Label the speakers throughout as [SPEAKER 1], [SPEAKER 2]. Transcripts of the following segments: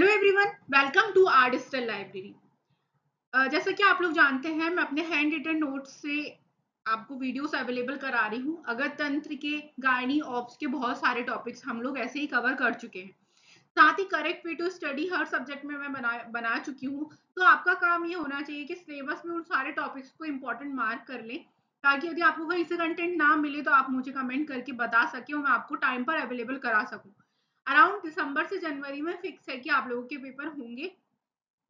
[SPEAKER 1] Hello everyone, welcome to our digital library. जैसा कि आप लोग जानते हैं, मैं अपने हैंड रिटन नोट्स से आपको वीडियोस अवेलेबल करा रही हूँ। अगर तंत्र के, गायनी, ऑप्स के बहुत सारे टॉपिक्स हम लोग ऐसे ही कवर कर चुके हैं। साथ ही करेक्ट वे टू स्टडी हर सब्जेक्ट में मैं बना चुकी हूँ। तो आपका काम ये होना चाहिए कि सिलेबस में उन सारे टॉपिक्स को इंपॉर्टेंट मार्क कर लें, ताकि यदि आपको कहीं से कंटेंट ना मिले तो आप मुझे कमेंट करके बता सके और मैं आपको टाइम पर अवेलेबल करा सकूँ। अराउंड दिसंबर से जनवरी में फिक्स है कि आप लोगों के पेपर होंगे।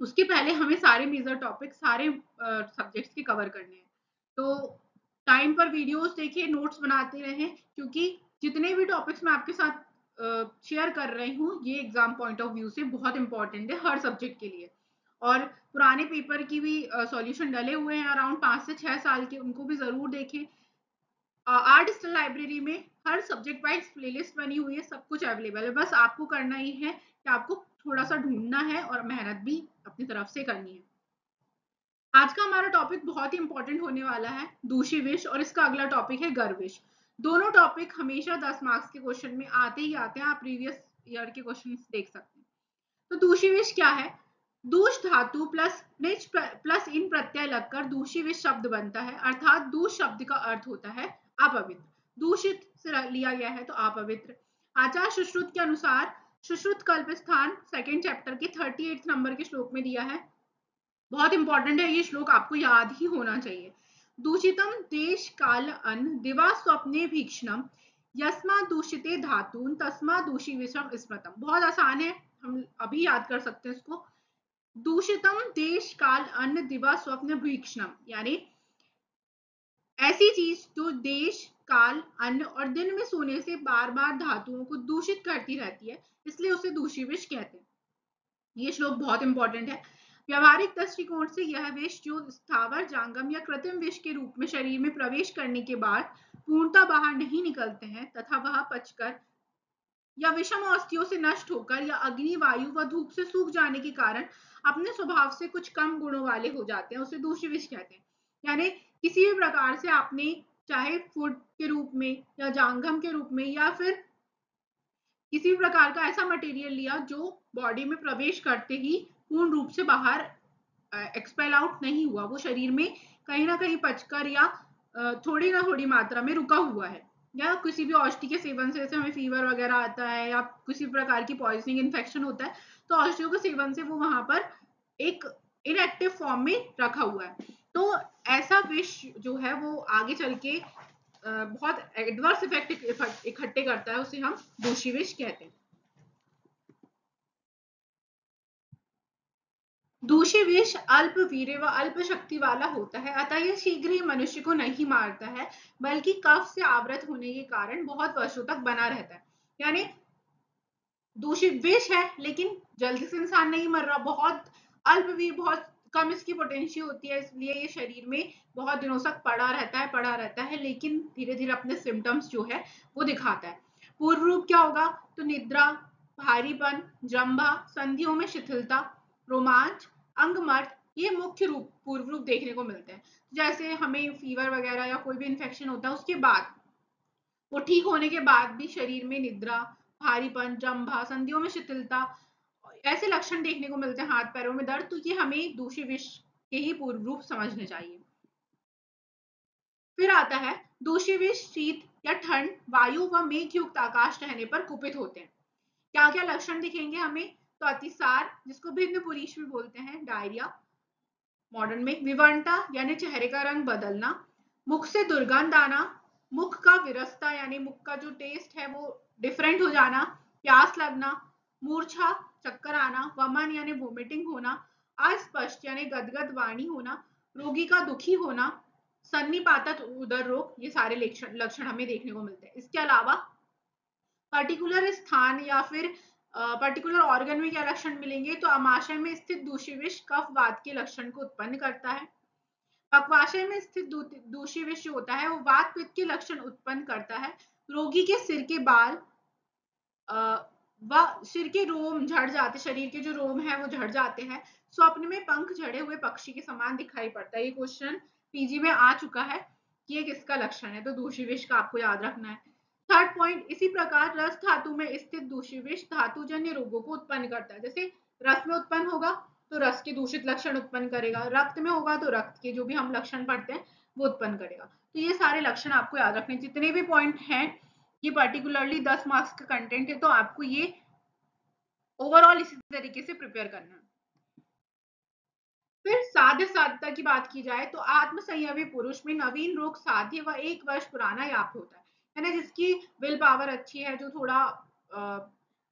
[SPEAKER 1] उसके पहले हमें सारे मेजर टॉपिक, सारे सब्जेक्ट्स के कवर करने हैं। तो टाइम पर वीडियोस देखिए, नोट्स बनाते रहें, क्योंकि जितने भी टॉपिक्स मैं आपके साथ शेयर कर रही हूँ ये एग्जाम पॉइंट ऑफ व्यू से बहुत इंपॉर्टेंट है हर सब्जेक्ट के लिए। और पुराने पेपर की भी सॉल्यूशन डले हुए हैं अराउंड 5 से 6 साल के, उनको भी जरूर देखें। आर डिजिटल लाइब्रेरी में हर सब्जेक्ट वाइज प्लेलिस्ट बनी हुई है, सब कुछ अवेलेबल है। बस आपको करना ही है कि आपको थोड़ा सा ढूंढना है और मेहनत भी अपनी तरफ से करनी है। आज का हमारा टॉपिक बहुत ही इंपॉर्टेंट होने वाला है, दूषी विष, और इसका अगला टॉपिक है गर्विश। दोनों टॉपिक हमेशा 10 मार्क्स के क्वेश्चन में आते ही आते हैं, आप प्रीवियस ईयर के क्वेश्चन देख सकते हैं। तो दूषी विष क्या है? दूष धातु प्लस निच प्लस इन प्रत्यय लगकर दूषी विष शब्द बनता है, अर्थात दूष शब्द का अर्थ होता है अपवित्र। दूषित से लिया गया है तो अपवित्र। आचार्य सुश्रुत के अनुसार, सुश्रुत कल्प स्थान सेकेंड चैप्टर के 38 नंबर के श्लोक में दिया है। बहुत इंपॉर्टेंट है ये श्लोक, आपको याद ही होना चाहिए। दूषितम देश काल अन्न दिवा स्वप्ने भीक्षणम यस्मा दूषिते धातून तस्मा दूषी विषम स्मृतम। बहुत आसान है, हम अभी याद कर सकते हैं इसको। दूषितम देश काल अन्न दिवा स्वप्न भीक्षणम, यानी ऐसी चीज जो देश, काल, अन्न और दिन में सोने से बार बार धातुओं को दूषित करती रहती है, इसलिए उसे दूषी विष कहते हैं। ये श्लोक बहुत इंपॉर्टेंट है। व्यवहारिक दृष्टिकोण से यह विष जो स्थावर, जांगम या कृत्रिम विष के रूप में शरीर में प्रवेश करने के बाद पूर्णतः बाहर नहीं निकलते हैं, तथा वह पचकर या विषम औषधियों से नष्ट होकर या अग्नि, वायु व धूप से सूख जाने के कारण अपने स्वभाव से कुछ कम गुणों वाले हो जाते हैं, उसे दूषी विष कहते हैं। यानी किसी भी प्रकार से आपने, चाहे फूड के रूप में या जांगम के रूप में या फिर किसी भी प्रकार का ऐसा मटेरियल लिया जो बॉडी में प्रवेश करते ही पूर्ण रूप से बाहर एक्सपेल आउट नहीं हुआ, वो शरीर में कहीं ना कहीं पचकर या थोड़ी ना थोड़ी मात्रा में रुका हुआ है, या किसी भी औषधि के सेवन से, जैसे हमें फीवर वगैरह आता है या किसी प्रकार की पॉइजनिंग इन्फेक्शन होता है, तो औषधियों के सेवन से वो वहां पर एक इनएक्टिव फॉर्म में रखा हुआ है। तो ऐसा विष जो है वो आगे चल के बहुत एडवर्स इफेक्ट इकट्ठे करता है, उसे हम दूषी विष कहते हैं। दूषी विष अल्प वीर्य व अल्प शक्ति वाला होता है, अतः यह शीघ्र ही मनुष्य को नहीं मारता है, बल्कि कफ से आवृत होने के कारण बहुत वर्षों तक बना रहता है। यानी दूषित विष है लेकिन जल्दी से इंसान नहीं मर रहा, बहुत अल्पवीर, बहुत कम इसकी पोटेंशियल होती है, इसलिए ये शरीर में बहुत दिनों तक पड़ा रहता है, लेकिन धीरे धीरे अपने सिम्टम्स जो है वो दिखाता है। पूर्व रूप क्या होगा? तो निद्रा, भारीपन, जंभा, संधियों में शिथिलता, रोमांच, अंगमर्द, ये मुख्य रूप, पूर्व रूप देखने को मिलते हैं। जैसे हमें फीवर वगैरह या कोई भी इन्फेक्शन होता है, उसके बाद, वो ठीक होने के बाद भी शरीर में निद्रा, भारीपन, जंभा, संधियों में शिथिलता, ऐसे लक्षण देखने को मिलते हैं, हाथ पैरों में दर्द, तो ये हमें दूषी विष के ही पूर्व रूप समझने चाहिए। फिर आता है दूषी विष शीत या ठंड, वायु व मेघ युक्त आकाश रहने पर कुपित होते हैं। क्या क्या लक्षण दिखेंगे हमें? तो अतिसार, जिसको भिन्न पुरीश भी बोलते हैं, डायरिया मॉडर्न में, विवरणता यानी चेहरे का रंग बदलना, मुख से दुर्गंध आना, मुख का विरसता यानी मुख का जो टेस्ट है वो डिफरेंट हो जाना, प्यास लगना, मूर्छा, चक्कर आना, वमन यानी वोमिटिंग होना, अस्पष्ट यानी गदगद वाणी होना, रोगी का दुखी होना, सन्निपातक उदर रोग, ये सारे लक्षण हमें देखने को मिलते हैं। इसके अलावा पर्टिकुलर स्थान या फिर पर्टिकुलर ऑर्गन में क्या लक्षण मिलेंगे? तो अमाशय में स्थित दूषी विष कफ वात के लक्षण को उत्पन्न करता है। पक्वाशय में स्थित दूषी विष जो होता है वो वात पित्त के लक्षण उत्पन्न करता है। रोगी के सिर के बाल व सिर के रोम झड़ जाते, शरीर के जो रोम है वो झड़ जाते हैं। स्वप्न में पंख झड़े हुए पक्षी के समान दिखाई पड़ता है। ये क्वेश्चन पीजी में आ चुका है कि ये किसका लक्षण है, तो दूषी विष का आपको याद रखना है। थर्ड पॉइंट, इसी प्रकार रस धातु में स्थित दूषी विष धातुजन्य रोगों को उत्पन्न करता है। जैसे रस में उत्पन्न होगा तो रस के दूषित लक्षण उत्पन्न करेगा, रक्त में होगा तो रक्त के जो भी हम लक्षण पढ़ते हैं वो उत्पन्न करेगा। तो ये सारे लक्षण आपको याद रखने, जितने भी पॉइंट हैं ये पर्टिकुलरली 10 मार्क्स का कंटेंट है, तो आपको ये ओवरऑल इसी तरीके से प्रिपेयर करना है। फिर साध्य साध्यता की बात की जाए तो आत्मसंयमी पुरुष में नवीन रोग साध्य व 1 वर्ष पुराना याप होता है, यानी जिसकी विल पावर अच्छी है, जो थोड़ा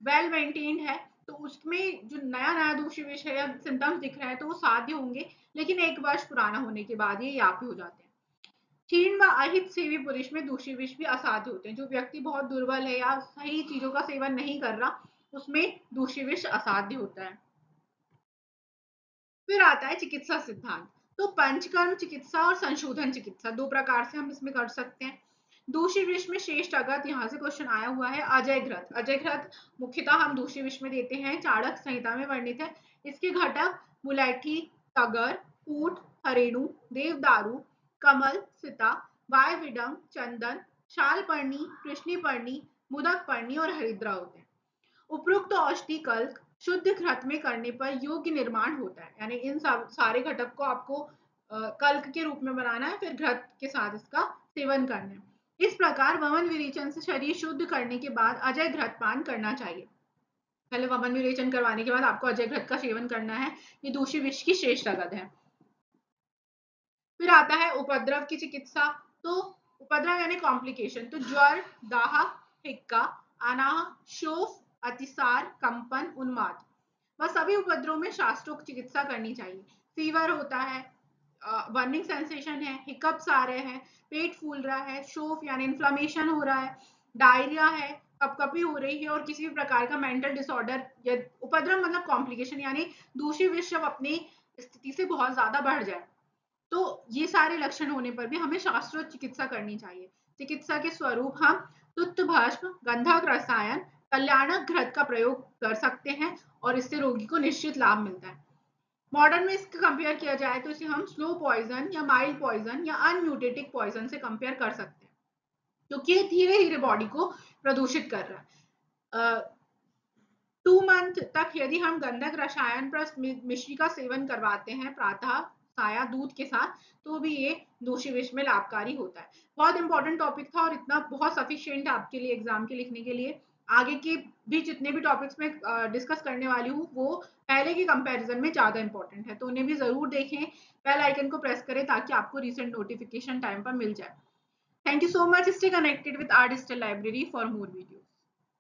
[SPEAKER 1] वेल मेंटेन्ड है, तो उसमें जो नया नया दूषित विष है या सिम्टम्स दिख रहे हैं तो वो साध्य होंगे, लेकिन 1 वर्ष पुराना होने के बाद ये यापी हो जाते हैं। क्षीण व अहित सेवी पुरुष में दूषित विष भी असाध्य होते हैं, जो व्यक्ति बहुत दुर्बल है या सही चीजों का सेवन नहीं कर रहा उसमें दूषित विष असाध्य होता है। फिर आता है चिकित्सा सिद्धांत। तो पंचकर्म चिकित्सा और संशोधन चिकित्सा दो प्रकार से हम इसमें कर सकते हैं। दूषित विष में श्रेष्ठ अगत, यहाँ से क्वेश्चन आया हुआ है, अजय घृत। अजय घृत मुख्यतः हम दूषित विष में देते हैं, चाणक्य संहिता में वर्णित है। इसके घटक मुलैठी, तगर, कूट, हरेणु, देवदारू, कमल, सिता, वायविडंग, चंदन, शालपर्णी, कृष्णिपर्णी, मुदकपर्णी और हरिद्रा होते हैं। उपरोक्त औषधि कल्क शुद्ध घृत में करने पर योग्य निर्माण होता है, यानी इन सारे घटक को आपको कल्क के रूप में बनाना है, फिर घृत के साथ इसका सेवन करना है। इस प्रकार वमन विरेचन से शरीर शुद्ध करने के बाद अजय घृत पान करना चाहिए। पहले वमन विरेचन करवाने के बाद आपको अजय घृत का सेवन करना है, ये दूषित विष की श्रेष्ठ अगत है। फिर आता है उपद्रव की चिकित्सा। तो उपद्रव यानी कॉम्प्लिकेशन, तो ज्वर, दाह, हिक्का, अनाह, शोफ, अतिसार, कंपन, उन्माद, वह सभी उपद्रव में शास्त्रोक्त चिकित्सा करनी चाहिए। फीवर होता है, बर्निंग सेंसेशन है, हिकअप्स आ रहे हैं, पेट फूल रहा है, शोफ यानी इन्फ्लामेशन हो रहा है, डायरिया है, कपकपी हो रही है और किसी भी प्रकार का मेंटल डिसऑर्डर या उपद्रव मतलब कॉम्प्लिकेशन, यानी दूषित विष जब अपनी स्थिति से बहुत ज्यादा बढ़ जाए, तो ये सारे लक्षण होने पर भी हमें शास्त्रोक्त चिकित्सा करनी चाहिए। चिकित्सा के स्वरूप हम तुत्त भस्म, गंधक रसायन, कल्याणक घृत का प्रयोग कर सकते हैं और इससे रोगी को निश्चित लाभ मिलता है। मॉडर्न में इसका कंपेयर किया जाए तो इसे हम स्लो पॉइजन या माइल्ड पॉइजन या अनम्यूटेटिक पॉइजन से कंपेयर कर सकते हैं, क्योंकि ये धीरे धीरे बॉडी को प्रदूषित कर रहा है। 2 मंथ तक यदि हम गंधक रसायन प्लस मिश्री का सेवन करवाते हैं प्रातः साया दूध के साथ, तो भी ये दूषित विष में लाभकारी होता है। बहुत इंपॉर्टेंट टॉपिक था और इतना बहुत सफिशिएंट है आपके लिए एग्जाम के लिखने के लिए। आगे के भी जितने भी टॉपिक्स में डिस्कस करने वाली हूँ वो पहले के कंपैरिजन में ज्यादा इंपॉर्टेंट है, तो उन्हें भी जरूर देखें, बेल आइकन को प्रेस करें ताकि आपको रिसेंट नोटिफिकेशन टाइम पर मिल जाए। Thank you so much, stay connected with our digital library for more video.